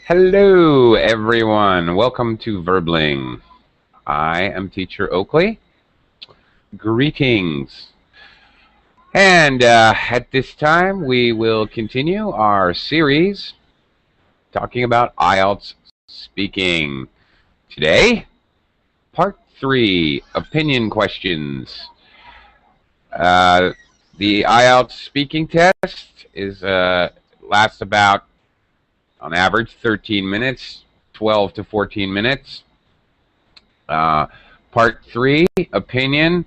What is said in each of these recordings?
Hello, everyone. Welcome to Verbling. I am Teacher Oakley. Greetings. And at this time, we will continue our series talking about IELTS speaking. Today, Part 3, Opinion Questions. The IELTS speaking test is lasts about, on average, 13 minutes, 12 to 14 minutes. Part 3, opinion,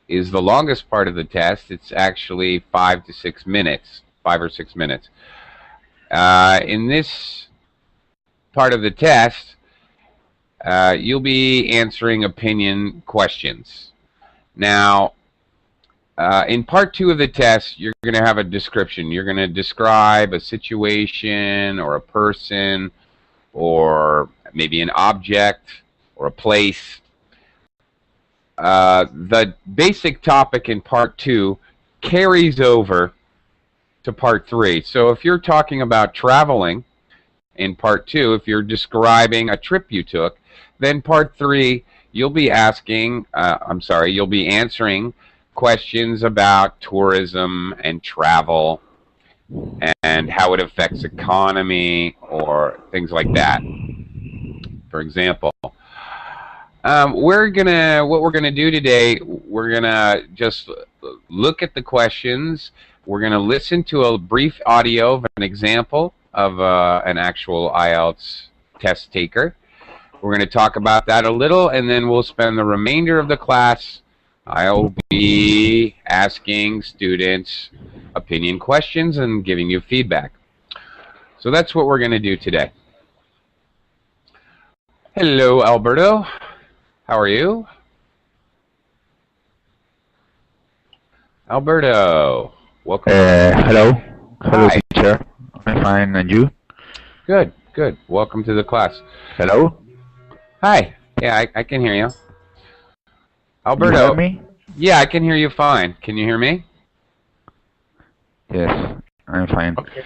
is the longest part of the test. It's actually 5 or 6 minutes. In this part of the test, you'll be answering opinion questions. Now, in part 2 of the test, you're going to have a description. You're going to describe a situation or a person or maybe an object or a place. The basic topic in part 2 carries over to part 3. So if you're talking about traveling in part 2, if you're describing a trip you took, then part 3 you'll be answering questions about tourism and travel and how it affects economy or things like that. For example, what we're gonna do today, we're gonna just look at the questions. We're gonna listen to a brief audio of an example of an actual IELTS test taker. We're gonna talk about that a little, and then we'll spend the remainder of the class. I'll be asking students opinion questions and giving you feedback. So that's what we're going to do today. Hello, Alberto. How are you? Alberto, welcome. Hello. Hello, Hi. teacher. I'm fine, and you? Good, good. Welcome to the class. Hello? Hi. Yeah, I can hear you. Alberto. You hear me? Yeah, I can hear you fine. Can you hear me? Yes, I'm fine. Okay.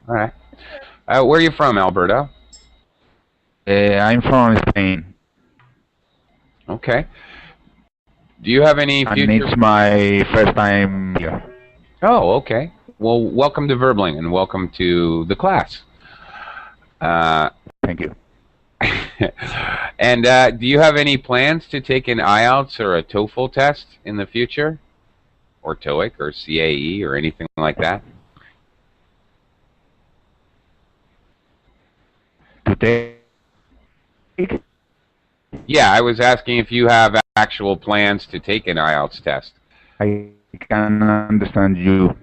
All right. Where are you from, Alberto? I'm from Spain. Okay. Do you have any future... And it's my first time here. Oh, okay. Well, welcome to Verbling and welcome to the class. Thank you. And do you have any plans to take an IELTS or a TOEFL test in the future? Or TOEIC or CAE or anything like that? To take? Yeah, I was asking if you have actual plans to take an IELTS test. I can understand you.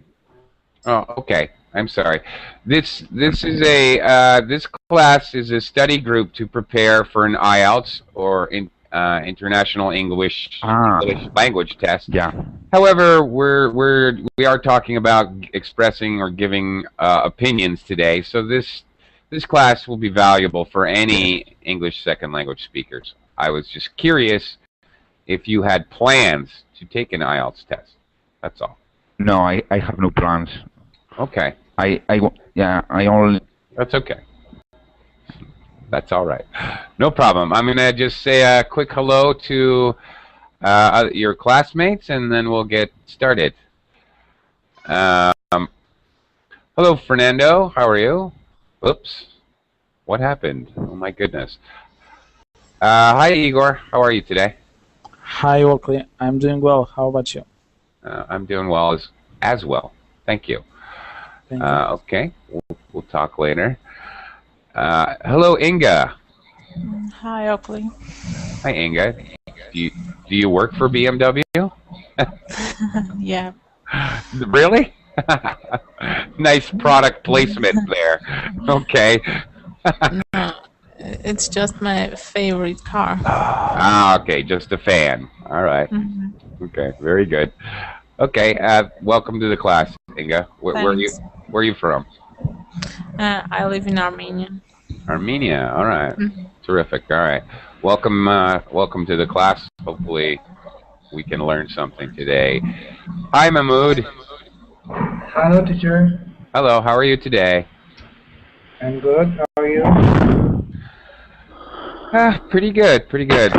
Oh, okay. I'm sorry. This class is a study group to prepare for an IELTS or International English Language Test. Yeah. However, we are talking about expressing or giving opinions today. So this class will be valuable for any English second language speakers. I was just curious if you had plans to take an IELTS test. That's all. No, I have no plans. Okay. I only... That's okay. That's all right. No problem. I'm going to just say a quick hello to your classmates, and then we'll get started. Hello, Fernando. How are you? Oops. What happened? Oh, my goodness. Hi, Igor. How are you today? Hi, Oakley. I'm doing well. How about you? I'm doing well as well. Thank you. Okay, we'll talk later. Hello, Inga. Hi, Oakley. Hi, Inga. Do you work for BMW? Yeah. Really? Nice product placement there. Okay. No, it's just my favorite car. Okay, just a fan. All right. Mm-hmm. Okay, very good. Okay, welcome to the class, Inga. Where are you from? I live in Armenia. Armenia. All right. Mm-hmm. Terrific. All right. Welcome to the class. Hopefully we can learn something today. Hi, Mahmood. Hello, teacher. Hello, how are you today? I'm good. How are you? Pretty good, pretty good.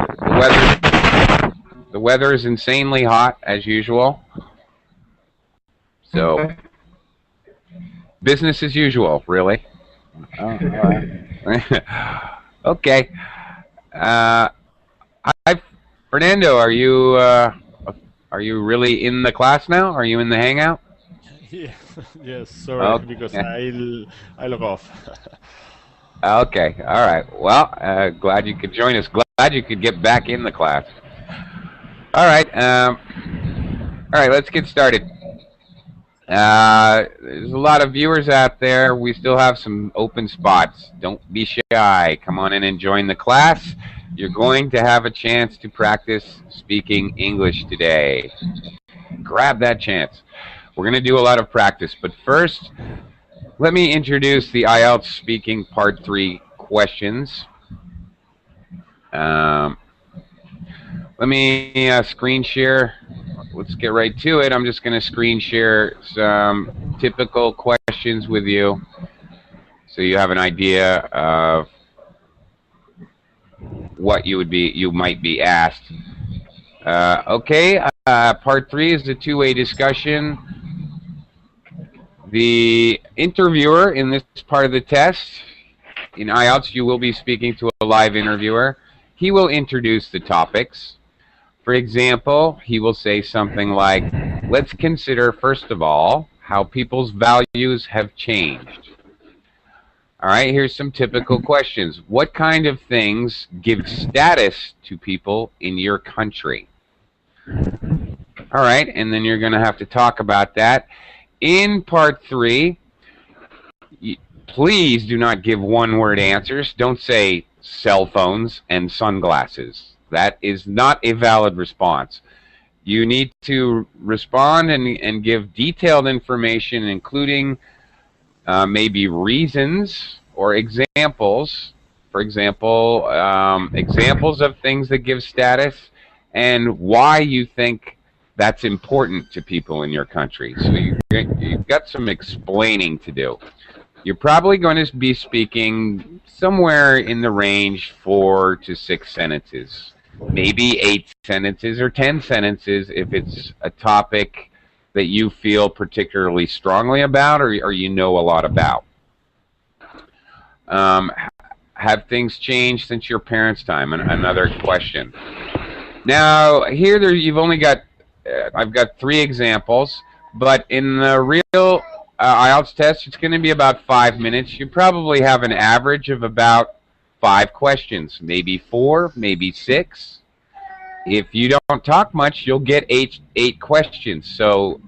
The weather is insanely hot, as usual. So, Okay. business as usual, really. Oh, all right. Okay. Hi, Fernando. Are you really in the class now? Are you in the hangout? Yeah, yes, sorry, because Okay. I log off. Okay. All right. Well, glad you could join us. Glad you could get back in the class. All right. All right. Let's get started. There's a lot of viewers out there. We still have some open spots. Don't be shy. Come on in and join the class. You're going to have a chance to practice speaking English today. Grab that chance. We're going to do a lot of practice, but first, let me introduce the Ielts Speaking Part 3 questions. Let me screen share. Let's get right to it. I'm just going to screen share some typical questions with you so you have an idea of what you might be asked. Okay, Part 3 is a two-way discussion. The interviewer in this part of the test, in IELTS, you will be speaking to a live interviewer. He will introduce the topics. For example, he will say something like, let's consider, first of all, how people's values have changed. All right, here's some typical questions. What kind of things give status to people in your country? All right, and then you're going to have to talk about that. In Part 3, please do not give one-word answers. Don't say cell phones and sunglasses. That is not a valid response. You need to respond and give detailed information, including maybe reasons or examples. For example, examples of things that give status and why you think that's important to people in your country. So you've got some explaining to do. You're probably going to be speaking somewhere in the range 4 to 6 sentences. Maybe 8 sentences or 10 sentences if it's a topic that you feel particularly strongly about or you know a lot about. Have things changed since your parents' time? Another question. Now, here you've only got, I've got 3 examples, but in the real IELTS test, it's going to be about 5 minutes. You probably have an average of about 5 questions, maybe 4, maybe 6. If you don't talk much, you'll get 8 questions. So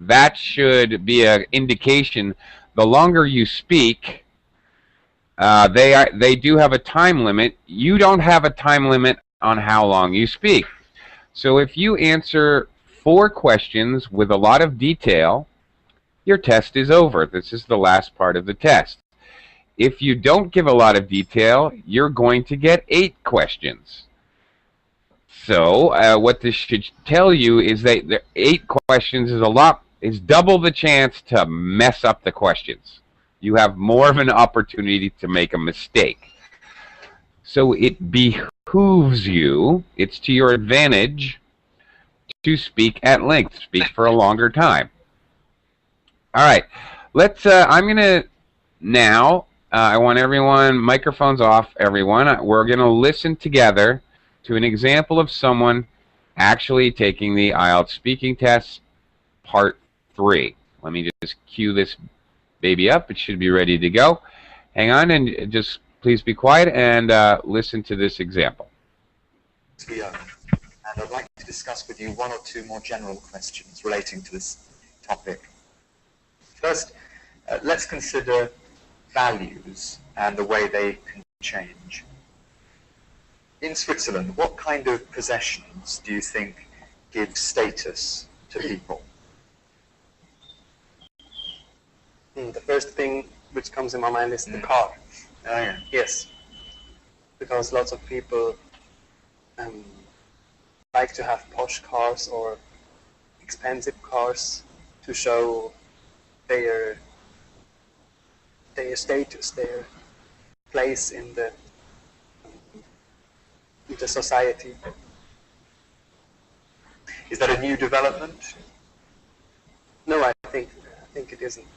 that should be an indication. The longer you speak, they do have a time limit. You don't have a time limit on how long you speak. So if you answer 4 questions with a lot of detail, your test is over. This is the last part of the test. If you don't give a lot of detail, you're going to get 8 questions. So what this should tell you is that the 8 questions is double the chance to mess up the questions. You have more of an opportunity to make a mistake. So it behooves you, it's to your advantage, to speak at length, speak for a longer time. All right, let's, I'm going to now, I want everyone, microphones off, everyone. We're going to listen together to an example of someone actually taking the IELTS speaking test, Part 3. Let me just cue this baby up. It should be ready to go. Hang on and just please be quiet and listen to this example. And I'd like to discuss with you 1 or 2 more general questions relating to this topic. First, let's consider values and the way they can change. In Switzerland, what kind of possessions do you think give status to people? The first thing which comes in my mind is the car. Oh, yeah. Yes, because lots of people like to have posh cars or expensive cars to show their status, their place in the society. Is that a new development? No, I think it isn't.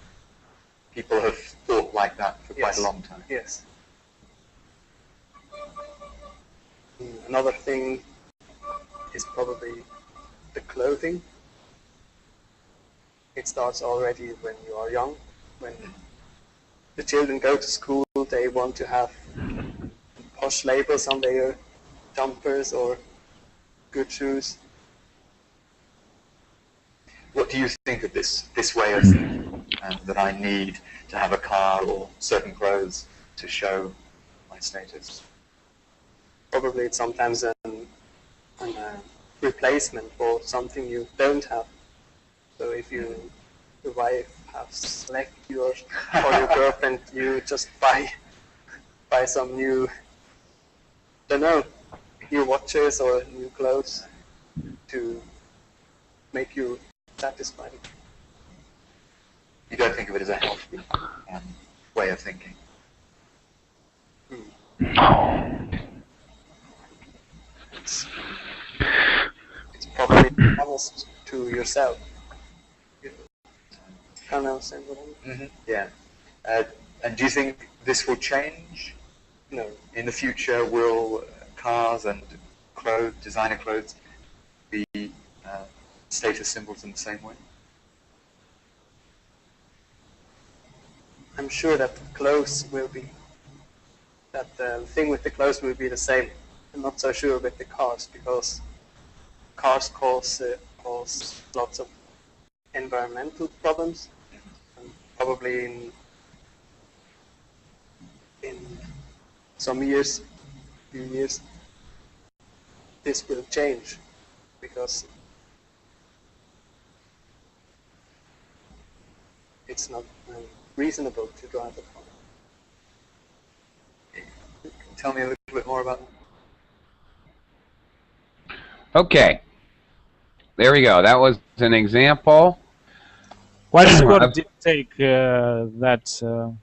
People have thought like that for quite a long time. Yes. Another thing is probably the clothing. It starts already when you are young. When the children go to school, they want to have posh labels on their jumpers or good shoes. What do you think of this way of thinking, that I need to have a car or certain clothes to show my status? Probably it's sometimes a replacement for something you don't have. So if your wife has left you or your girlfriend, you just buy some new, don't know, new watches or new clothes to make you satisfied. You don't think of it as a healthy way of thinking? It's probably almost to yourself. You can't understand what I mean? Yeah. And do you think this will change? No. In the future, will cars and clothes, designer clothes, be status symbols in the same way? I'm sure that clothes will be, that the thing with the clothes will be the same. I'm not so sure with the cars, because cars cause lots of environmental problems, and probably in some few years, this will change, because it's not reasonable to drive a car. Tell me a little bit more about that. Okay. There we go. That was an example. What score did you take that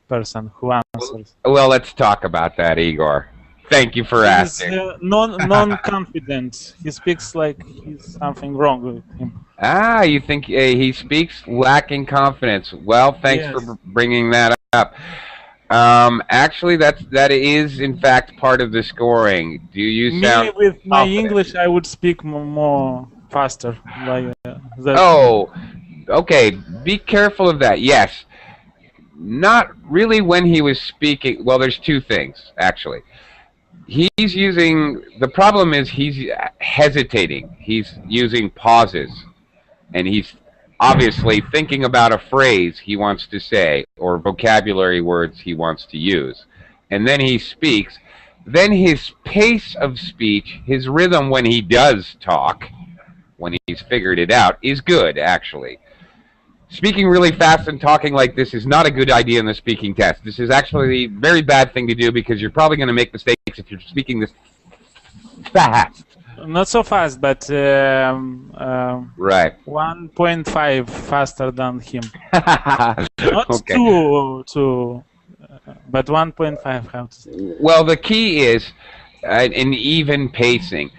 person who answers? Well, let's talk about that, Igor. Thank you for He's asking. non-confident. He speaks like he's something wrong with him. Ah, you think he speaks lacking confidence. Well, thanks for bringing that up. Actually, that is in fact part of the scoring. Do you sound Me with my confident? English, I would speak more faster. Like Oh, okay. Be careful of that. Yes, not really when he was speaking. Well, there's two things actually. He's using. The problem is he's hesitating. He's using pauses, and he's obviously thinking about a phrase he wants to say or vocabulary words he wants to use. And then he speaks. Then his pace of speech, his rhythm when he does talk, when he's figured it out, is good, actually. Speaking really fast and talking like this is not a good idea in the speaking test. This is actually a very bad thing to do because you're probably going to make mistakes if you're speaking this fast. not so fast, but Right. 1.5 faster than him. Not Okay. two, but 1.5. How to say? Well, the key is an even pacing.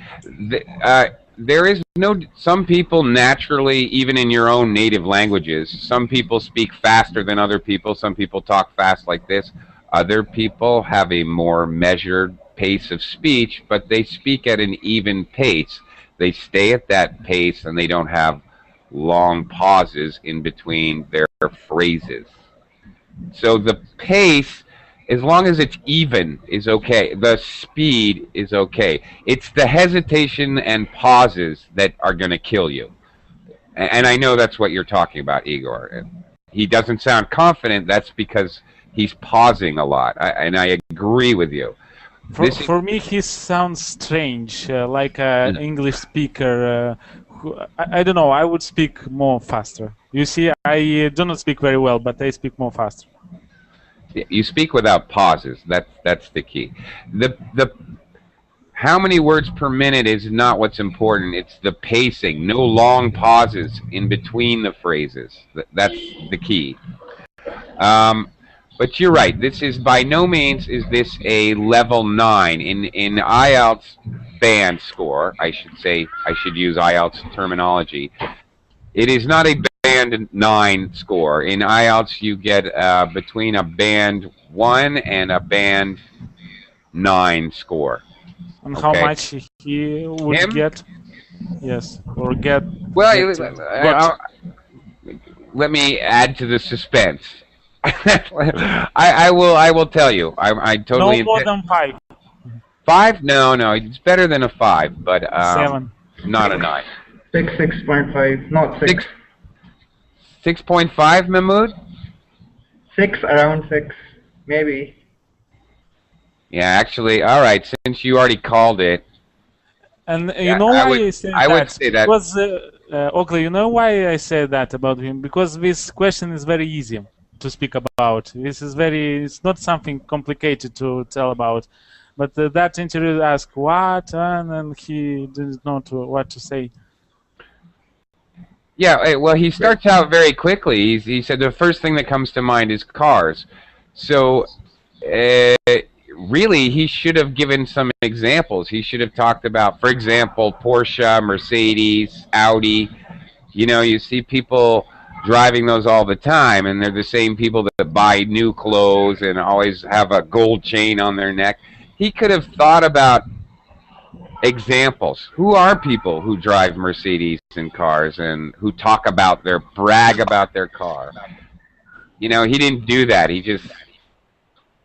There is no. Some people naturally, even in your own native languages, some people speak faster than other people. Some people talk fast like this. Other people have a more measured pace of speech, but they speak at an even pace. They stay at that pace, and they don't have long pauses in between their phrases. So the pace, as long as it's even, is okay. The speed is okay. It's the hesitation and pauses that are going to kill you. And I know that's what you're talking about, Igor. He doesn't sound confident. That's because he's pausing a lot. And I agree with you. For me, he sounds strange, like an English speaker. I don't know. I would speak more faster. You see, I do not speak very well, but I speak more faster. You speak without pauses. That's the key. how many words per minute is not what's important. It's the pacing. No long pauses in between the phrases. That's the key. But you're right. This is by no means is this a level 9 in Ielts band score. I should say I should use Ielts terminology. It is not a band 9 score. In Ielts, you get between a band 1 and a band 9 score. And how much he would get? Yes, or get. Well, let me add to the suspense. I will tell you. I totally. No more than 5. 5? No, it's better than a 5, but 7. not a 9. 6.5, not 6. 6.5, Mahmood? 6, around 6, maybe. Yeah, actually, all right. Since you already called it, and you know why I say that? I would say that. Because Oakley, you know why I say that about him? Because this question is very easy to speak about. This is it's not something complicated to tell about. But that interview asked what, and he didn't know what to say. Yeah, well, he starts out very quickly. He said the first thing that comes to mind is cars. So, really, he should have given some examples. He should have talked about, for example, Porsche, Mercedes, Audi. You know, you see people driving those all the time, and they're the same people that buy new clothes and always have a gold chain on their neck. He could have thought about examples. Who are people who drive Mercedes in cars and who brag about their car? You know, he didn't do that. He just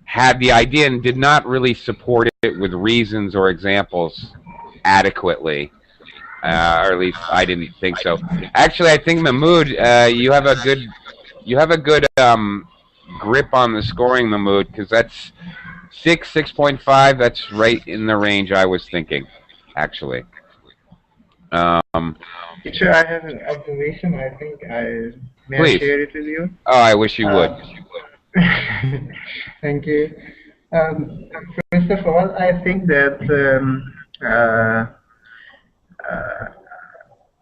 had the idea and did not really support it with reasons or examples adequately. Or at least I didn't think so. Actually, I think Mahmood, you have a good grip on the scoring, Mahmood, because that's 6.5. That's right in the range I was thinking, actually. Teacher, I have an observation. I think may I share it with you? Oh, I wish you would. Thank you. First of all, I think that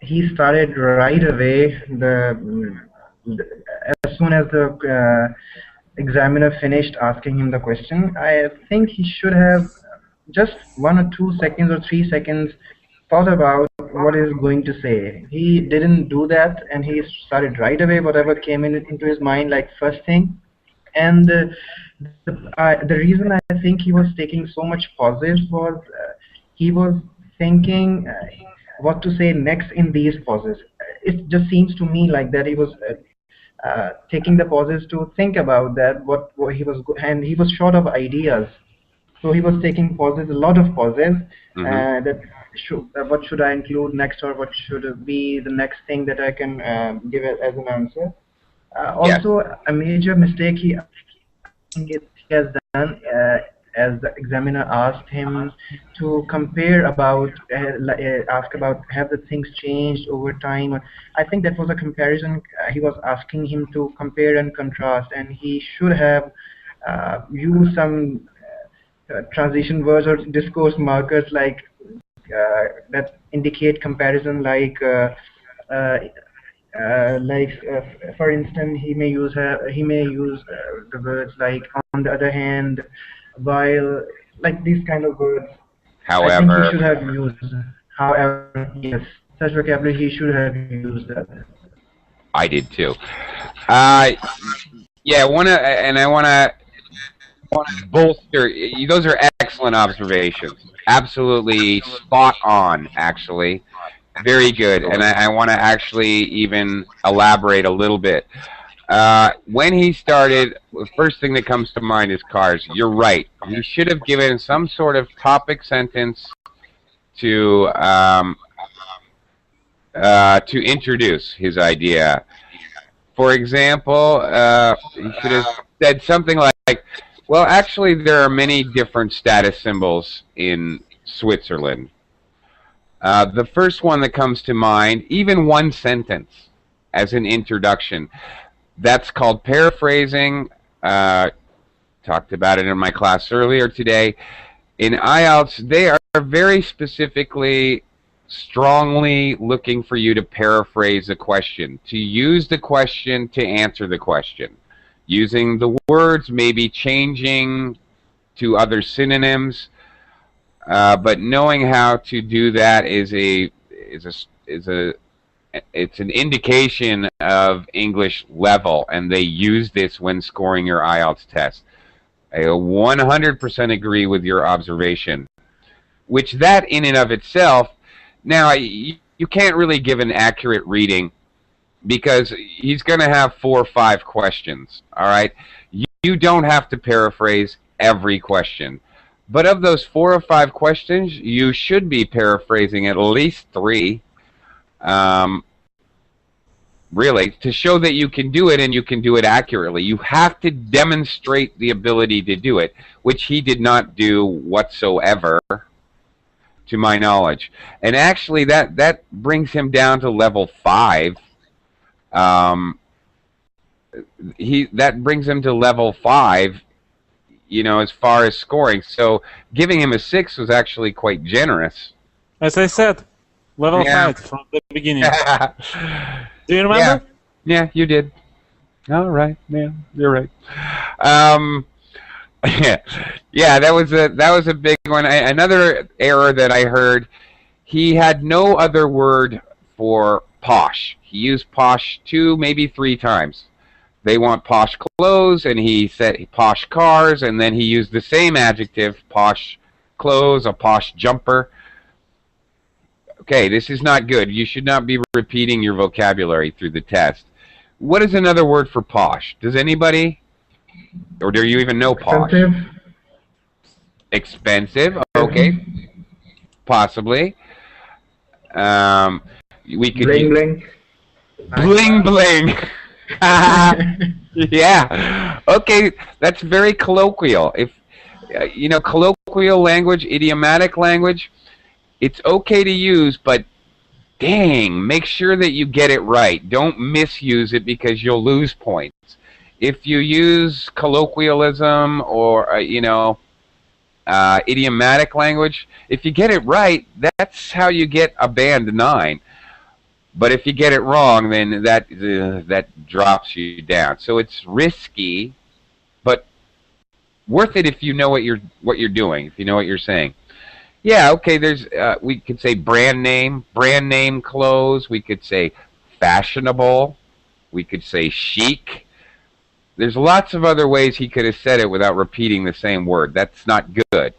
he started right away. As soon as the examiner finished asking him the question, I think he should have just 1 or 2 seconds or 3 seconds thought about what he's going to say. He didn't do that, and he started right away whatever came into his mind like first thing. And the reason I think he was taking so much pauses was he was thinking what to say next in these pauses. It just seems to me like that he was taking the pauses to think about that, what he was, and he was short of ideas. So he was taking pauses, a lot of pauses, what should I include next, or what should be the next thing that I can give it as an answer. Also, a major mistake he has done, as the examiner asked him to compare about, ask about have the things changed over time. I think that was a comparison. He was asking him to compare and contrast, and he should have used some transition words or discourse markers like that indicate comparison, like for instance, he may use the words like on the other hand, while, like these kind of words. However, I think he should have used. However, yes, such vocabulary he should have used that. I did too. Yeah, I want to bolster. Those are excellent observations. Absolutely spot on, actually. Very good, and I want to actually even elaborate a little bit. When he started, the first thing that comes to mind is cars. You're right. He should have given some sort of topic sentence to introduce his idea. For example, he should have said something like, well, actually, there are many different status symbols in Switzerland. The first one that comes to mind, even one sentence as an introduction, that's called paraphrasing. Talked about it in my class earlier today. In Ielts, they are very specifically, strongly looking for you to paraphrase the question, to use the question to answer the question, using the words, maybe changing to other synonyms, but knowing how to do that it's an indication of English level, and they use this when scoring your IELTS test. I 100% agree with your observation, which that in and of itself, now you can't really give an accurate reading because he's going to have 4 or 5 questions, all right? You don't have to paraphrase every question. But of those 4 or 5 questions, you should be paraphrasing at least 3. Really, to show that you can do it and you can do it accurately. You have to demonstrate the ability to do it, which he did not do whatsoever, to my knowledge. And actually, that brings him down to level 5. That brings him to level 5, you know, as far as scoring. So giving him a 6 was actually quite generous. As I said, level 5 from the beginning. Do you remember? Yeah, you did. All right, yeah, you're right. Yeah, that was a big one. Another error that I heard, he had no other word for posh. He used posh 2, maybe 3 times. They want posh clothes, and he said posh cars, and then he used the same adjective, posh clothes, a posh jumper. Okay, this is not good. You should not be repeating your vocabulary through the test. What is another word for posh? Does anybody? Or do you even know posh? Expensive. Okay. Possibly. We could bling bling. Bling bling. Yeah. Okay, that's very colloquial. If you know, colloquial language, idiomatic language, it's okay to use, but dang, make sure that you get it right. Don't misuse it because you'll lose points. If you use colloquialism or, you know, idiomatic language, if you get it right, that's how you get a band 9. But if you get it wrong, then that drops you down. So it's risky, but worth it if you know what you're doing, if you know what you're saying. Yeah, okay, there's we could say brand name clothes, we could say fashionable, we could say chic. There's lots of other ways he could have said it without repeating the same word. That's not good.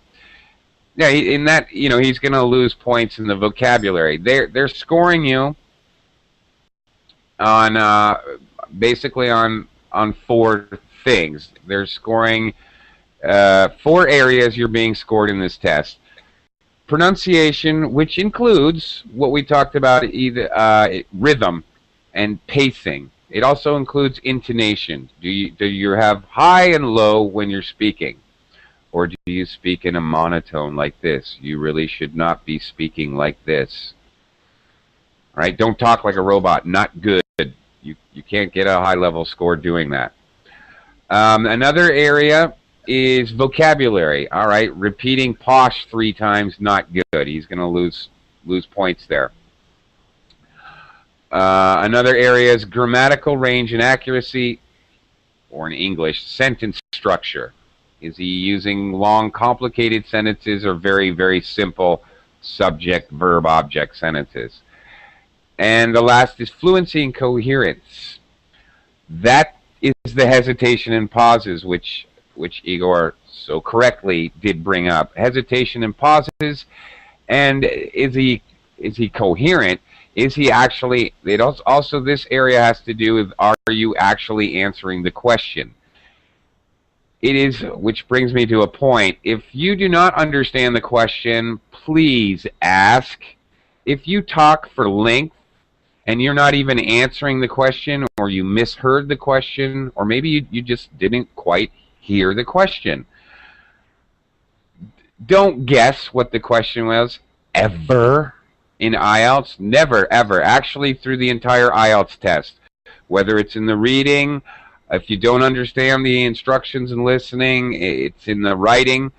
Yeah, in that, you know, he's going to lose points in the vocabulary. They're scoring you on basically on 4 things. They're scoring 4 areas you're being scored in this test. Pronunciation, which includes what we talked about, either rhythm and pacing. It also includes intonation. Do you have high and low when you're speaking? Or do you speak in a monotone like this? You really should not be speaking like this. Right? Don't talk like a robot. Not good. You can't get a high-level score doing that. Another area is vocabulary. All right, repeating posh 3 times, not good. He's going to lose points there. Another area is grammatical range and accuracy, or in English, sentence structure. Is he using long, complicated sentences or very, very simple subject, verb, object sentences? And the last is fluency and coherence. That is the hesitation and pauses, which Igor so correctly did bring up. Hesitation and pauses, and is he coherent? Is he actually, also this area has to do with, are you actually answering the question? It is, which brings me to a point. If you do not understand the question, please ask. If you talk for length and you're not even answering the question, or you misheard the question, or maybe you just didn't quite hear the question, don't guess what the question was ever in IELTS. Never, ever. Actually, through the entire IELTS test, whether it's in the reading, if you don't understand the instructions and listening, it's in the writing.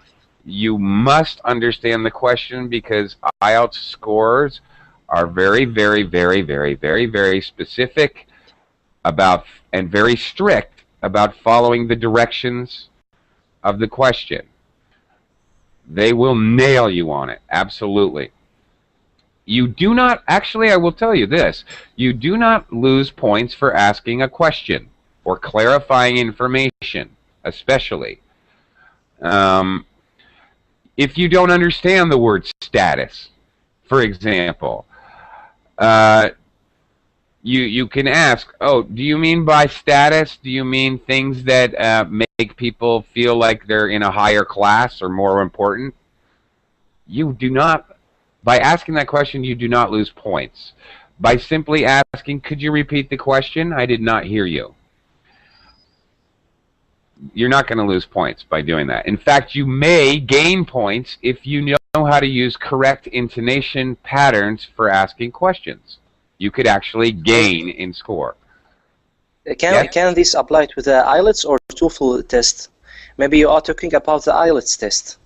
you must understand the question because IELTS scores are very, very, very, very, very, very specific about and very strict about following the directions of the question. They will nail you on it, absolutely. You do not, actually I will tell you this, you do not lose points for asking a question or clarifying information, especially. If you don't understand the word status, for example, you can ask, oh, do you mean by status, do you mean things that make people feel like they're in a higher class or more important? You do not, by asking that question, you do not lose points. By simply asking, could you repeat the question? I did not hear you. You're not going to lose points by doing that. In fact, you may gain points if you know how to use correct intonation patterns for asking questions. You could actually gain in score. Can this apply to the Ielts or TOEFL test? Maybe you are talking about the Ielts test.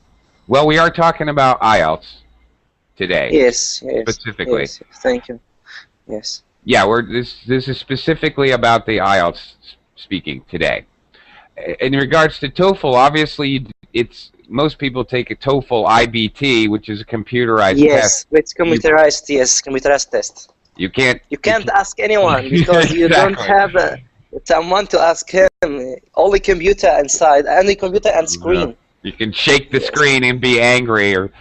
Well, we are talking about IELTS today. Yes, specifically. Yes, thank you. Yes. Yeah, this is specifically about the IELTS speaking today. In regards to TOEFL, obviously, most people take a TOEFL IBT, which is a computerized test. Yes, it's computerized. Computerized test. You can't ask anyone because you don't have someone to ask him. Only computer inside, only computer and screen. You can shake the screen and be angry or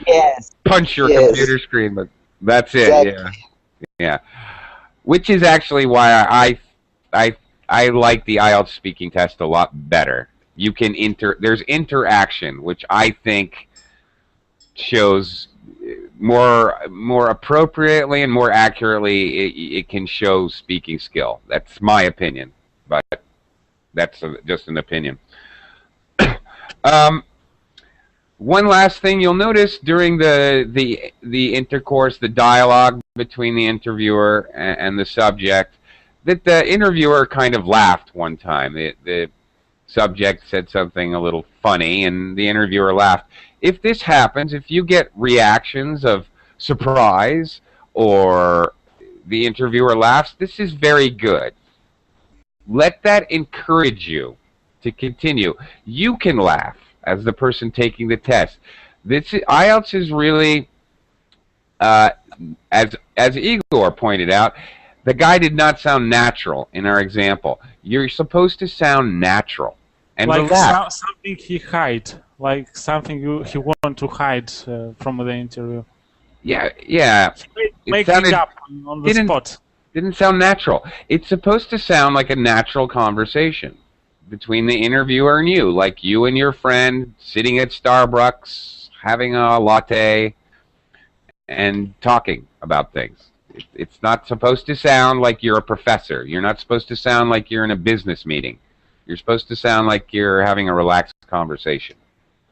punch your computer screen, but that's it. Exactly. Yeah. Which is actually why I like the IELTS speaking test a lot better. You can there's interaction, which I think shows more appropriately and more accurately. It can show speaking skill. That's my opinion, but that's just an opinion. One last thing you'll notice during the intercourse, the dialogue between the interviewer and the subject, that the interviewer kind of laughed one time. The subject said something a little funny, and the interviewer laughed. If this happens, if you get reactions of surprise or the interviewer laughs, this is very good. Let that encourage you to continue. You can laugh as the person taking the test. IELTS is really, as Igor pointed out, the guy did not sound natural in our example. You're supposed to sound natural and like relax. Something he hide, like something he want to hide from the interview. Yeah. Make it up on the spot. Didn't sound natural. It's supposed to sound like a natural conversation between the interviewer and you, like you and your friend sitting at Starbucks, having a latte, and talking about things. It's not supposed to sound like you're a professor. You're not supposed to sound like you're in a business meeting. You're supposed to sound like you're having a relaxed conversation.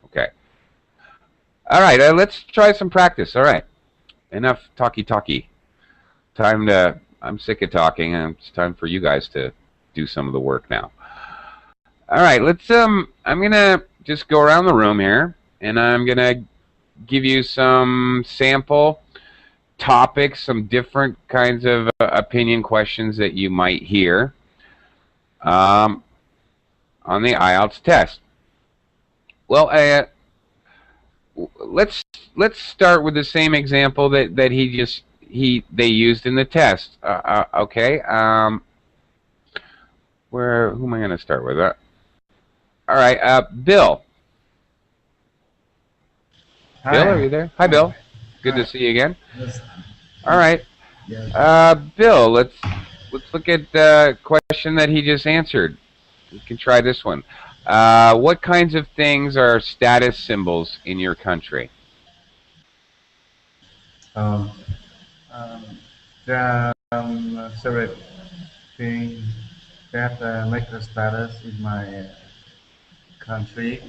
Okay. All right, let's try some practice. All right. Enough talky. I'm sick of talking, and it's time for you guys to do some of the work now. All right, let's, I'm going to just go around the room here, and I'm going to give you some sample topics, some different kinds of opinion questions that you might hear on the IELTS test. Well, let's start with the same example that they used in the test. Okay. Who am I going to start with? All right, Bill. Hi. Bill, are you there? Hi, Bill. Good to see you again. Yes. All right. Yes. Bill, let's look at the question that he just answered. We can try this one. What kinds of things are status symbols in your country? There are several things that make a status in my country,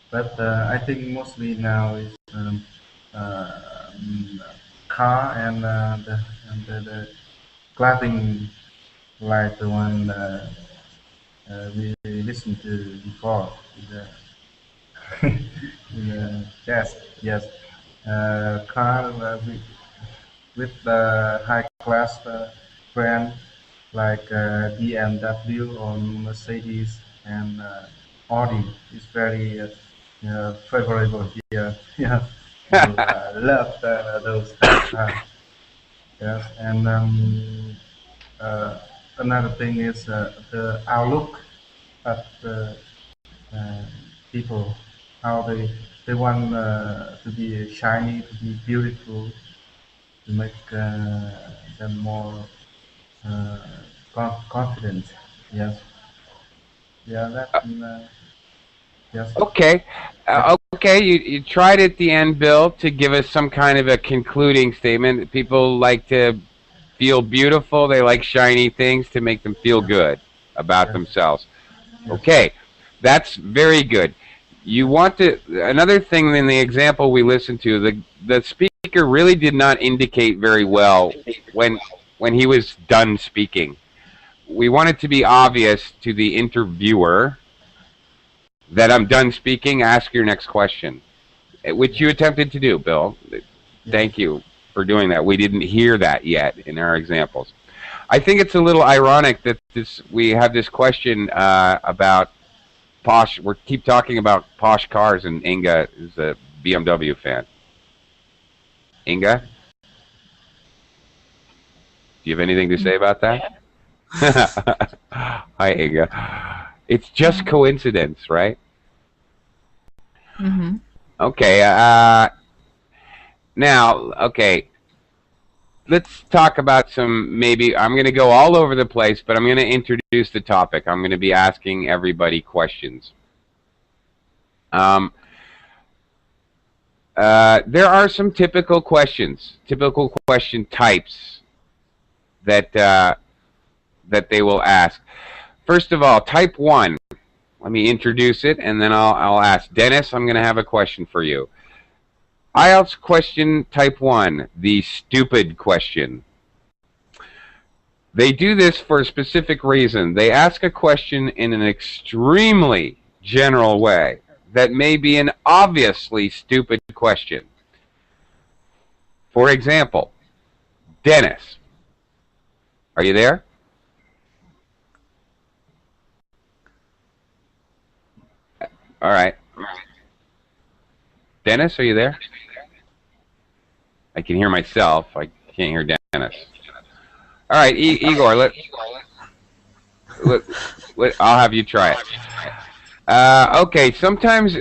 but I think mostly now is car and the clothing, like the one we listened to before, the Yes, yes. Car with the high class brand like BMW or Mercedes and Audi is very favorable here. Yeah, you love those kind of cars. Yes, and another thing is the outlook at the uh, people, how they want to be shiny, to be beautiful, to make them more uh, confident. Yes, yeah, that yes, Okay. yeah, Okay, you tried at the end, Bill, to give us some kind of a concluding statement. People like to feel beautiful. They like shiny things to make them feel yes, good about yes, themselves. yes, Okay, that's very good. You want to another thing in the example we listened to, the speaker really did not indicate very well when he was done speaking. We want it to be obvious to the interviewer that I'm done speaking, ask your next question, which you attempted to do, Bill. yes, Thank you for doing that. We didn't hear that yet in our examples. I think it's a little ironic that we have this question about posh. We keep talking about posh cars, and Inga is a BMW fan. Inga, do you have anything to say about that? Hi, Inga. It's just coincidence, right? Mm-hmm. Okay. Now, okay. Let's talk about some. Maybe I'm going to go all over the place, but I'm going to introduce the topic. I'm going to be asking everybody questions. There are some typical questions, typical question types that that they will ask. First of all, type 1. Let me introduce it, and then I'll ask. Dennis, I'm going to have a question for you. Ielts question type 1, the stupid question. They do this for a specific reason. They ask a question in an extremely general way that may be an obviously stupid question. For example, Dennis, are you there? All right. Dennis, are you there? I can hear myself. I can't hear Dennis. All right, Igor, I'll have you try it. Okay, sometimes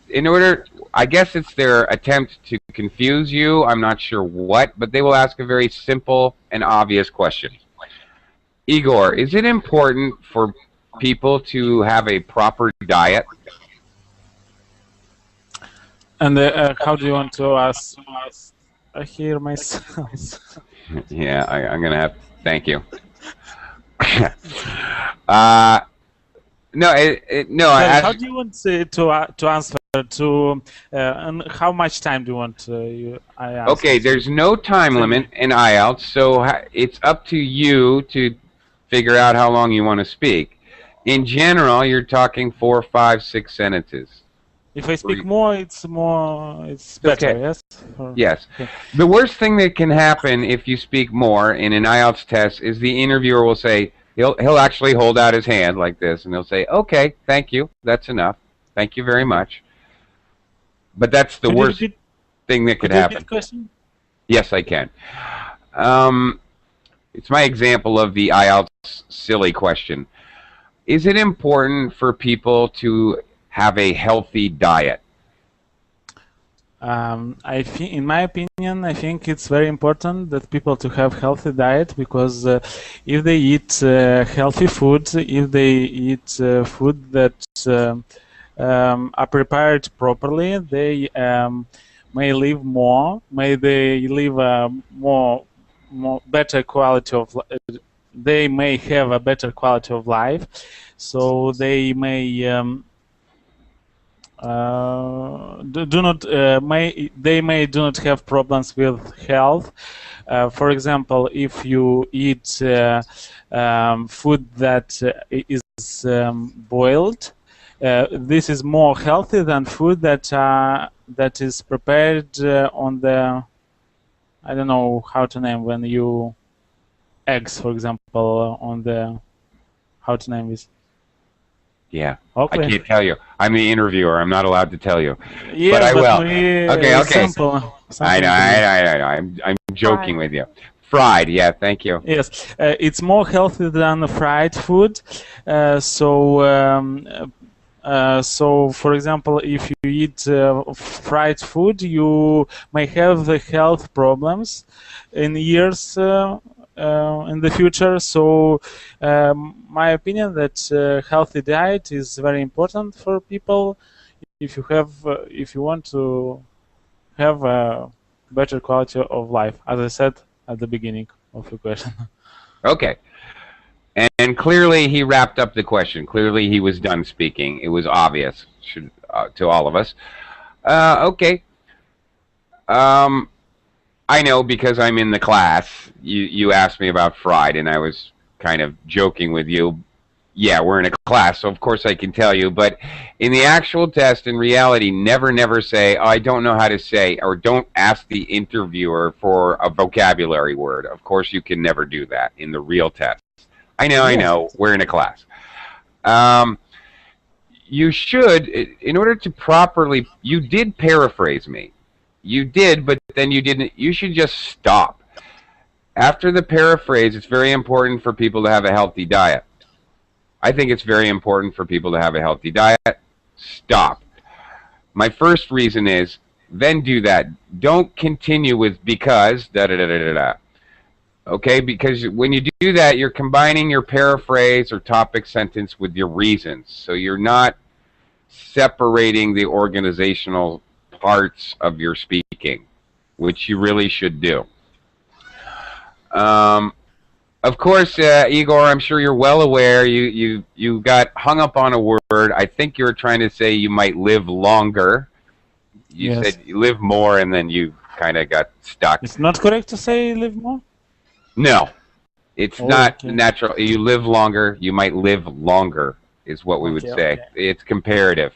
in order, I guess it's their attempt to confuse you. I'm not sure what, but they will ask a very simple and obvious question. Igor, is it important for people to have a proper diet? And how do you want to ask? I hear myself. Yeah, I'm gonna have. Thank you. No, no. Sorry, how do you want to answer to? And how much time do you want? I answer? Okay, there's no time limit in IELTS, so it's up to you to figure out how long you want to speak. In general, you're talking 4, 5, 6 sentences. If I speak more, it's better, okay. Yes? Yes. Okay. The worst thing that can happen if you speak more in an IELTS test is the interviewer will say, he'll actually hold out his hand like this, and he'll say, okay, thank you, that's enough. Thank you very much. But that's the worst thing that could happen. Question? Yes, I can. It's my example of the IELTS silly question. Is it important for people to have a healthy diet? I think, in my opinion, I think it's very important that people to have healthy diet, because if they eat healthy food, if they eat food that are prepared properly, they may live more, may they live a more better quality of they may have a better quality of life, so they may they may do not have problems with health. For example, if you eat food that is boiled, this is more healthy than food that is prepared on the, I don't know how to name, when you eggs, for example, on the, how to name this. Yeah, Oakley. I can't tell you. I'm the interviewer. I'm not allowed to tell you. Yes, but I will. Okay. Sample I know. I'm joking with you. Fried. Yeah, thank you. Yes, it's more healthy than fried food. So, for example, if you eat fried food, you may have the health problems in years in the future. So, my opinion that healthy diet is very important for people. If you want to have a better quality of life, as I said at the beginning of your question. Okay. And clearly he wrapped up the question. Clearly he was done speaking. It was obvious to all of us. Okay. I know because I'm in the class. You asked me about fried, and I was kind of joking with you. Yeah, we're in a class, so of course I can tell you. But in the actual test, in reality, never say, oh, I don't know how to say, or don't ask the interviewer for a vocabulary word. Of course you can never do that in the real test. I know, we're in a class. You should, in order to properly, you did paraphrase me. You did, but then you didn't. You should just stop. After the paraphrase, it's very important for people to have a healthy diet. I think it's very important for people to have a healthy diet. Stop. My first reason is, then do that. Don't continue with because, da-da-da-da-da-da. Okay, because when you do that, you're combining your paraphrase or topic sentence with your reasons. So you're not separating the organizational parts of your speaking, which you really should do. Of course, Igor, I'm sure you're well aware you got hung up on a word. I think you were trying to say you might live longer. You said you live more, and then you kind of got stuck. It's not correct to say live more? No, it's not natural. You live longer. You might live longer is what we would say. It's comparative.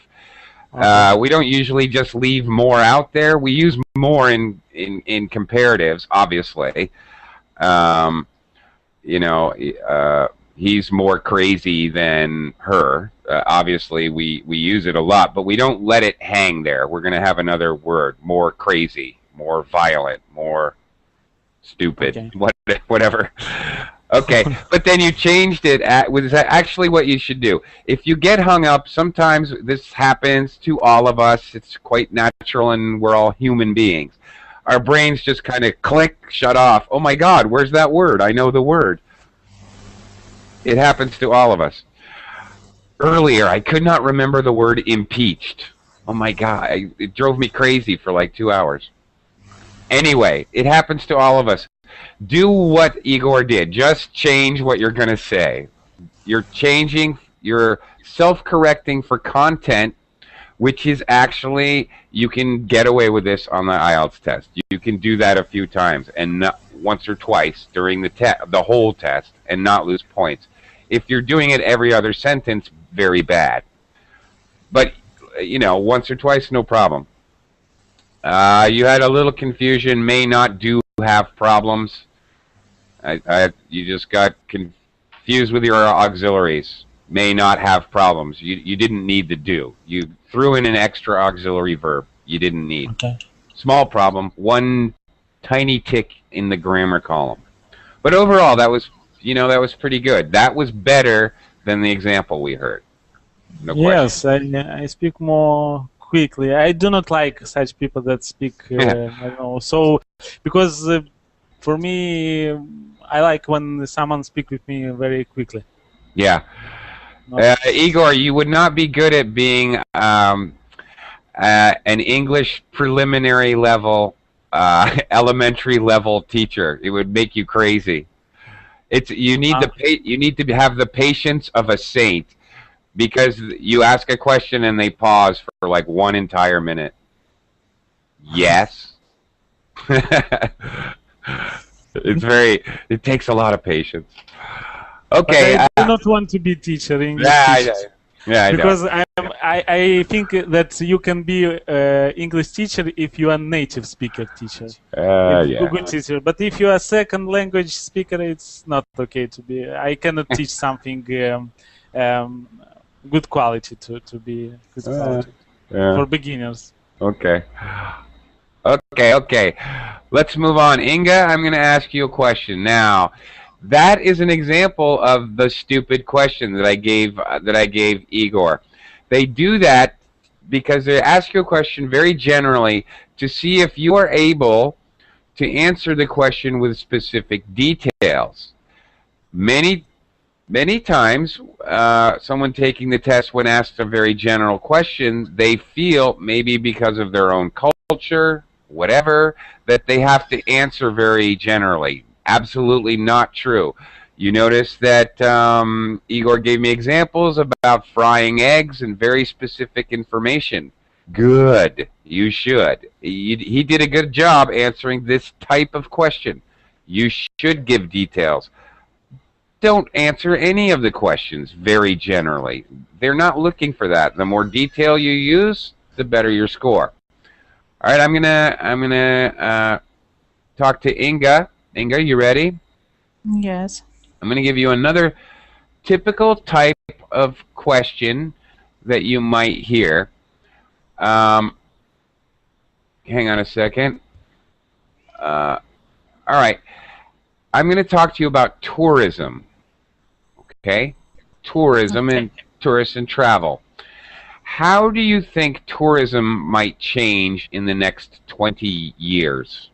We don't usually just leave more out there. We use more in comparatives, obviously. You know, he's more crazy than her. Obviously, we use it a lot, but we don't let it hang there. We're going to have another word, more crazy, more violent, more stupid, whatever. Okay, but then you changed it. Was actually what you should do. If you get hung up, sometimes this happens to all of us. It's quite natural, and we're all human beings. Our brains just kind of click, shut off. Oh my God, where's that word? I know the word. It happens to all of us. Earlier, I could not remember the word impeached. Oh my God, it drove me crazy for like 2 hours. Anyway, it happens to all of us. Do what Igor did. Just change what you're going to say. You're changing, you're self-correcting for content, which is actually, you can get away with this on the Ielts test. You can do that a few times, and not once or twice during the whole test, and not lose points. If you're doing it every other sentence, very bad. But, you know, once or twice, no problem. You had a little confusion, may not do have problems. You just got confused with your auxiliaries. May not have problems. You didn't need to do. You threw in an extra auxiliary verb you didn't need. Okay. Small problem, one tiny tick in the grammar column. But overall, that was, you know, that was pretty good. That was better than the example we heard. No yes, I speak more quickly. I do not like such people that speak, I don't know. So, because for me, I like when someone speaks with me very quickly. Yeah. Igor, you would not be good at being an English preliminary level, elementary level teacher. It would make you crazy. You need to have the patience of a saint, because you ask a question and they pause for like 1 entire minute. Yes. It takes a lot of patience. Okay. But I do not want to be teacher English. Yeah, I know. Because I think that you can be English teacher if you are native speaker teacher. Yeah. Good teacher. But if you are second language speaker, it's not okay to be. I cannot teach something good quality to be good quality for beginners. Okay. Okay. Let's move on. Inga, I'm going to ask you a question now. That is an example of the stupid question that I gave Igor. They do that because they ask you a question very generally to see if you are able to answer the question with specific details. Many times, someone taking the test, when asked a very general question, they feel, maybe because of their own culture, whatever, that they have to answer very generally. Absolutely not true. You notice that Igor gave me examples about frying eggs and very specific information. Good. You should. He did a good job answering this type of question. You should give details. Don't answer any of the questions very generally. They're not looking for that. The more detail you use, the better your score. All right, I'm gonna talk to Inga. Inga, you ready? Yes. I'm gonna give you another typical type of question that you might hear. Hang on a second. All right, I'm gonna talk to you about tourism. Okay, tourism and tourists and travel. How do you think tourism might change in the next 20 years?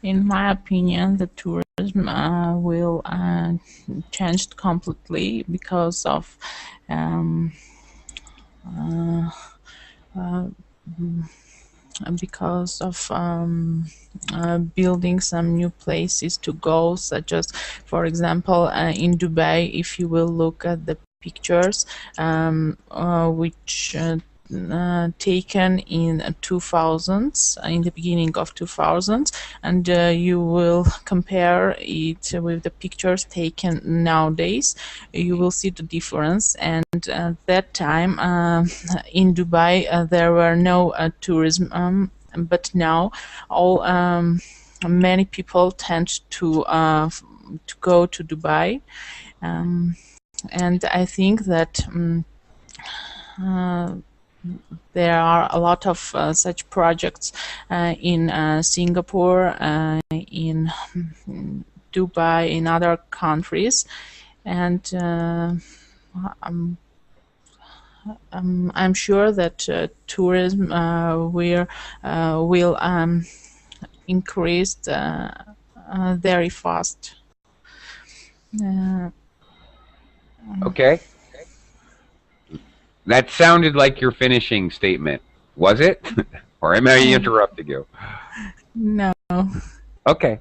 In my opinion, the tourism will change completely because of building some new places to go, such as, for example, in Dubai, if you will look at the pictures which taken in 2000s, in the beginning of 2000s, and you will compare it with the pictures taken nowadays, you will see the difference. And at that time in Dubai there were no tourism, but now all many people tend to go to Dubai, and I think that there are a lot of such projects in Singapore, in Dubai, in other countries, and I'm sure that tourism will increase very fast. Okay. That sounded like your finishing statement. Was it? Or am I interrupting you? No. Okay.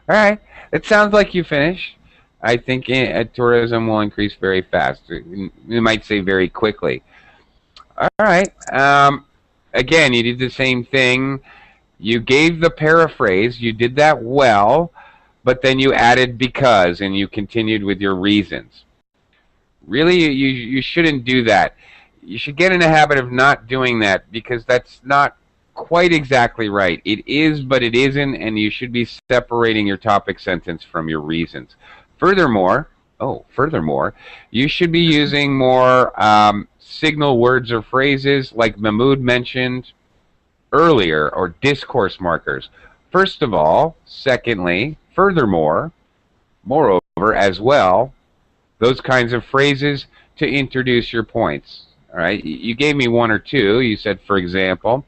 All right. It sounds like you finished. I think tourism will increase very fast. You might say very quickly. All right. Again, you did the same thing. You gave the paraphrase. You did that well, but then you added because, and you continued with your reasons. Really, you shouldn't do that. You should get in a habit of not doing that, because that's not quite exactly right. It is, but it isn't, and you should be separating your topic sentence from your reasons. Furthermore, you should be using more signal words or phrases like Mahmoud mentioned earlier, or discourse markers. First of all, secondly, furthermore, moreover, as well, those kinds of phrases to introduce your points. All right, you gave me one or two. You said, for example,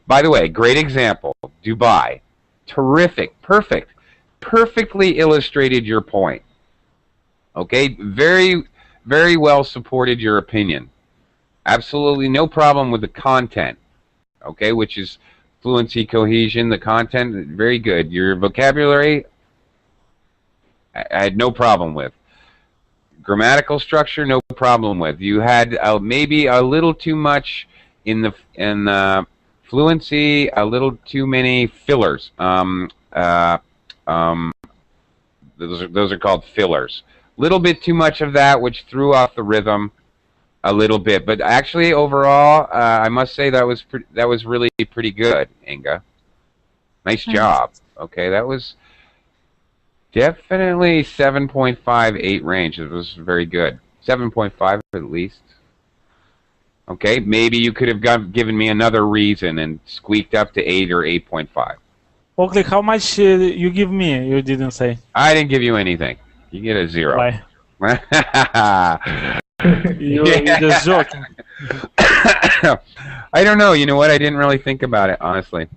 by the way, great example, Dubai. Terrific, perfect, perfectly illustrated your point. Okay, very, very well supported your opinion. Absolutely no problem with the content. Okay, which is fluency, cohesion, the content, very good. Your vocabulary, I had no problem with. Grammatical structure, no problem with. You had maybe a little too much in the fluency, a little too many fillers. Those are called fillers. Little bit too much of that, which threw off the rhythm a little bit. But actually, overall, I must say that was really pretty good, Inga. Nice job. Okay, that was definitely 7.58 range. It was very good. 7.5 at least. Okay, maybe you could have given me another reason and squeaked up to 8 or 8.5. Oakley, how much you give me? You didn't say. I didn't give you anything. You get a 0. Why? You're just joking. I don't know. You know what? I didn't really think about it, honestly.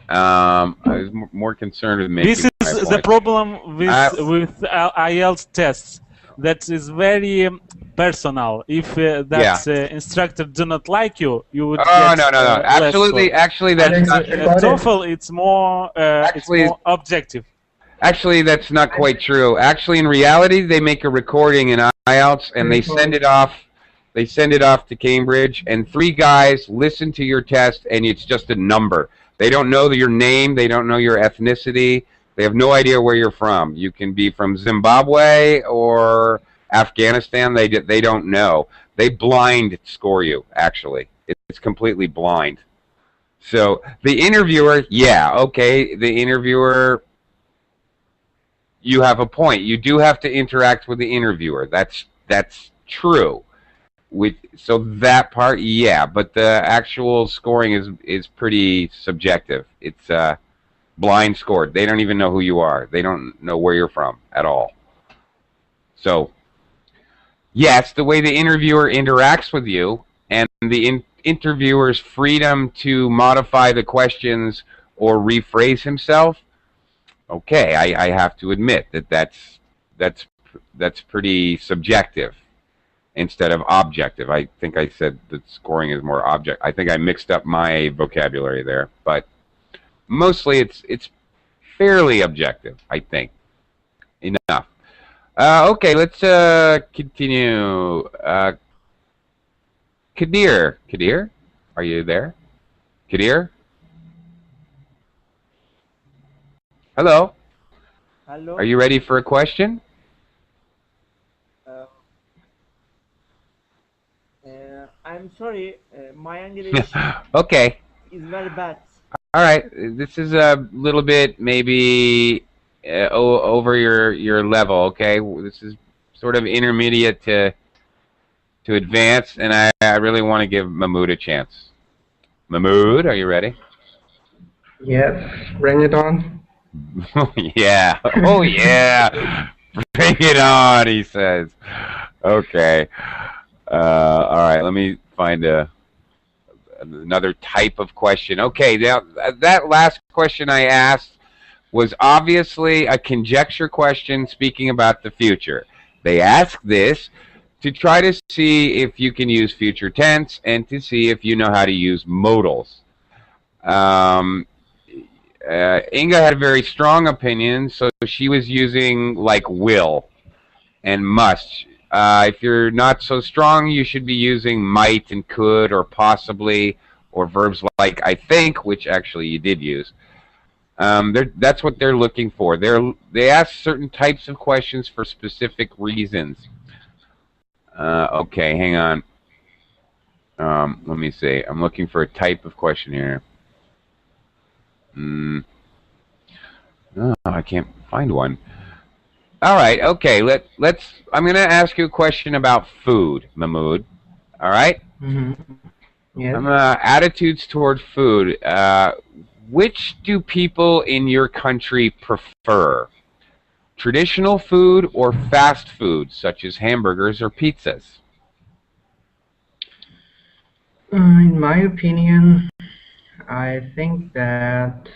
I was more concerned with making This is the problem with Ielts tests. That is very personal. If instructor do not like you, you would get no. Absolutely, actually, that's not. TOEFL, it's more objective. Actually, that's not quite true. Actually, in reality, they make a recording in Ielts and they send it off. They send it off to Cambridge, and 3 guys listen to your test, and it's just a number. They don't know your name. They don't know your ethnicity. They have no idea where you're from. You can be from Zimbabwe or Afghanistan. They don't know. They blind score you, actually. It's completely blind. So the interviewer, the interviewer, you have a point. You do have to interact with the interviewer. That's true. So that part, but the actual scoring is pretty subjective. It's blind scored. They don't even know who you are. They don't know where you're from at all. So, yes, the way the interviewer interacts with you and the interviewer's freedom to modify the questions or rephrase himself, okay, I have to admit that's pretty subjective instead of objective. I think I said that scoring is more object. I think I mixed up my vocabulary there, but mostly it's fairly objective, I think. Enough. Okay, let's continue. Kadir, are you there? Kadir? Hello? Hello? Are you ready for a question? I'm sorry, my English Okay. is very bad. All right, this is a little bit maybe over your level. Okay, this is sort of intermediate to advanced, and I really want to give Mahmoud a chance. Mahmoud, are you ready? Yes, bring it on. Yeah. Oh yeah. Bring it on, he says. Okay. All right. Let me find another type of question. Okay. Now that last question I asked was obviously a conjecture question speaking about the future. They ask this to try to see if you can use future tense and to see if you know how to use modals. Inga had a very strong opinion, so she was using like will and must. If you're not so strong, you should be using might and could or possibly or verbs like I think, which actually you did use. That's what they're looking for. They ask certain types of questions for specific reasons. Okay, hang on. Let me see. I'm looking for a type of question here. Oh, I can't find one. All right, okay. Let's. I'm going to ask you a question about food, Mahmoud. All right. Yes. Attitudes toward food. Which do people in your country prefer? Traditional food or fast food, such as hamburgers or pizzas? In my opinion, I think that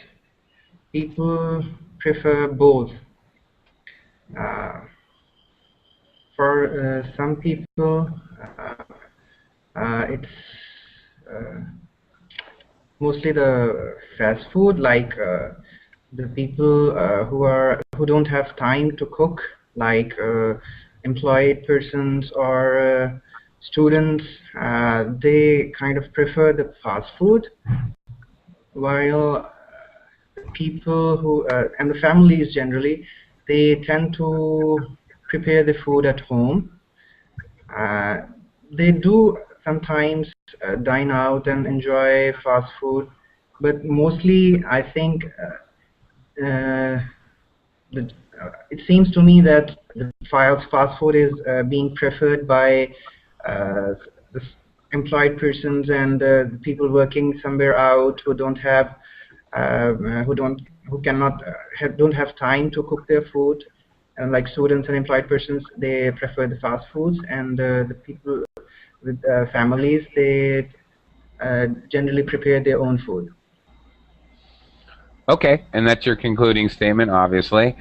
people prefer both. For some people, it's mostly the fast food, like the people who don't have time to cook, like employed persons or students. They kind of prefer the fast food, while people who and the families generally, they tend to prepare the food at home. They do sometimes dine out and enjoy fast food, but mostly I think it seems to me that the fast food is being preferred by the employed persons and the people working somewhere out who don't have don't have time to cook their food. And like students and employed persons, they prefer the fast foods, and the people with families, they generally prepare their own food. Okay, and that's your concluding statement, obviously.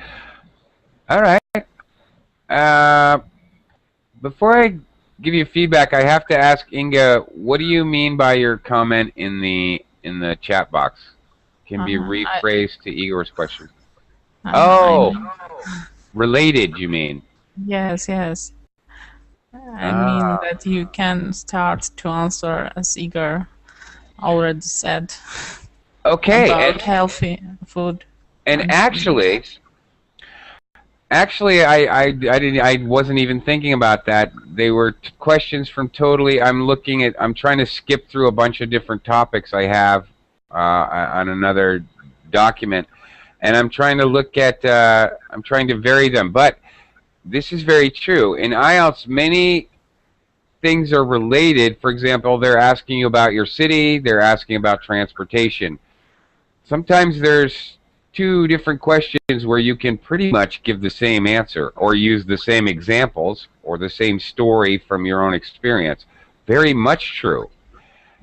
All right. Before I give you feedback, I have to ask Inga, what do you mean by your comment in the chat box? Can be rephrased to Igor's question. Related, you mean? Yes, yes. I mean that you can start to answer as Igor already said. Okay. About healthy food. And actually, I wasn't even thinking about that. They were questions from totally. I'm trying to skip through a bunch of different topics I have on another document, and I'm trying to look at. I'm trying to vary them, but this is very true. In IELTS, many things are related. For example, they're asking you about your city. They're asking about transportation. Sometimes there's two different questions where you can pretty much give the same answer or use the same examples or the same story from your own experience. Very much true.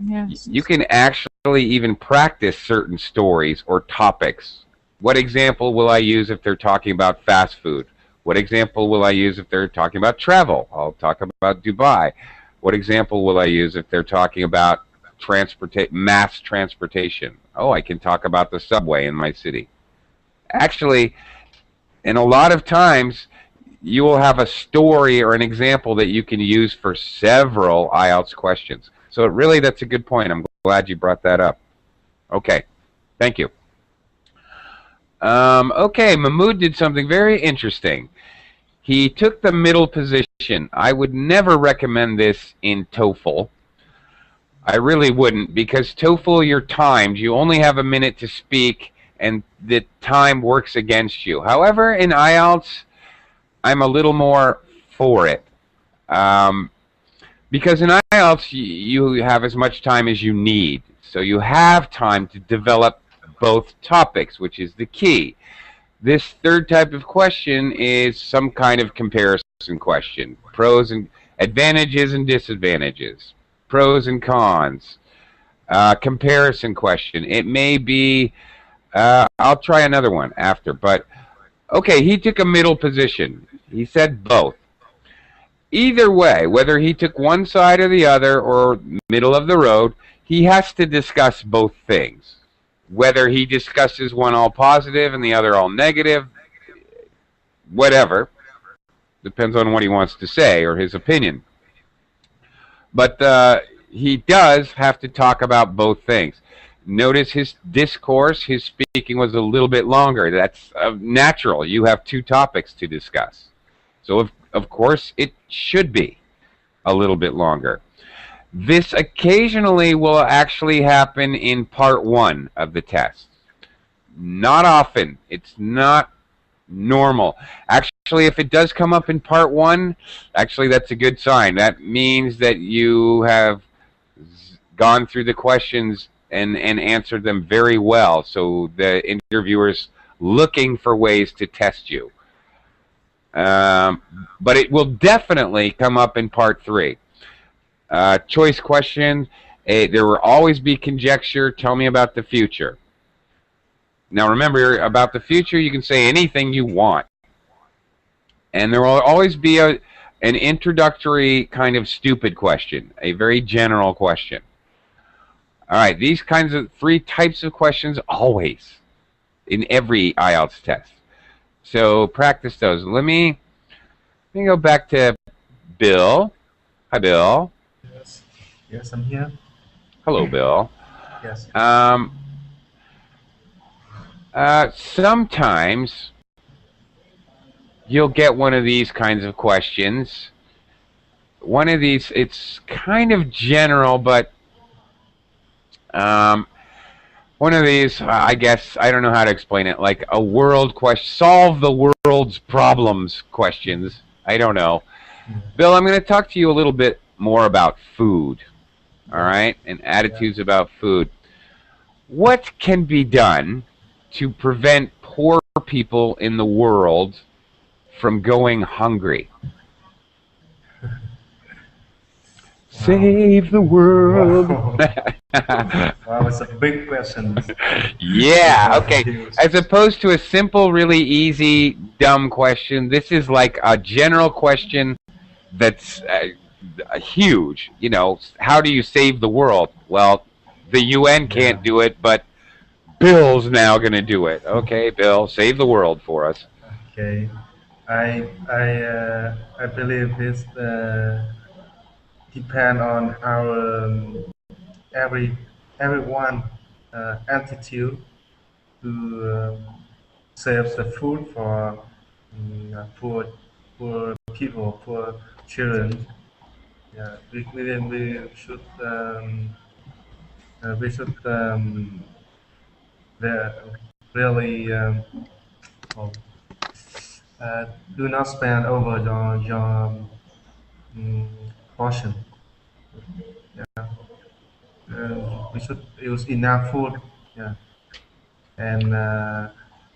Yes. You can actually even practice certain stories or topics. What example will I use if they're talking about fast food? What example will I use if they're talking about travel? I'll talk about Dubai. What example will I use if they're talking about mass transportation? Oh, I can talk about the subway in my city. Actually, in a lot of times, you will have a story or an example that you can use for several IELTS questions. So really, that's a good point. I'm glad you brought that up. Okay, thank you. Okay, Mahmoud did something very interesting. He took the middle position. I would never recommend this in TOEFL. I really wouldn't, because TOEFL, you're timed. You only have a minute to speak, and the time works against you. However, in IELTS, I'm a little more for it. Because in IELTS, you have as much time as you need. So you have time to develop both topics, which is the key. This third type of question is some kind of comparison question. Pros and advantages and disadvantages. Pros and cons. Comparison question. It may be, I'll try another one after, but okay, he took a middle position. He said both. Either way, whether he took one side or the other or middle of the road, he has to discuss both things. Whether he discusses one all positive and the other all negative, whatever, depends on what he wants to say or his opinion. But he does have to talk about both things. Notice his discourse, his speaking was a little bit longer. That's natural. You have two topics to discuss. So, of course, it should be a little bit longer. This occasionally will actually happen in part one of the test. Not often. It's not normal. Actually, if it does come up in part one, actually that's a good sign. That means that you have gone through the questions and answered them very well. So the interviewer's looking for ways to test you. But it will definitely come up in part three. Choice question, there will always be conjecture. Tell me about the future. Now remember, about the future, you can say anything you want. And there will always be an introductory kind of stupid question, a very general question. All right, these kinds of three types of questions always in every IELTS test. So practice those. Let me go back to Bill. Hi, Bill. Yes. Yes, I'm here. Hello, Bill. Yes. Sometimes you'll get one of these kinds of questions. One of these, it's kind of general, but one of these, I guess, I don't know how to explain it, like a world question, solve the world's problems questions. I don't know. Bill, I'm going to talk to you a little bit more about food, all right, and attitudes about food. What can be done to prevent poor people in the world from going hungry? Save the world. Wow. Wow, it's a big question. Yeah, okay. As opposed to a simple, really easy, dumb question, this is like a general question that's huge. You know, how do you save the world? Well, the UN can't do it, but Bill's now going to do it. Okay, Bill, save the world for us. Okay, I believe this depend on our everyone attitude to save the food for poor people, poor children. Yeah, we should really oh, do not spend over your um, portion. Yeah, we should use enough food. Yeah, and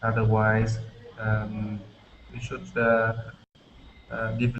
otherwise we should develop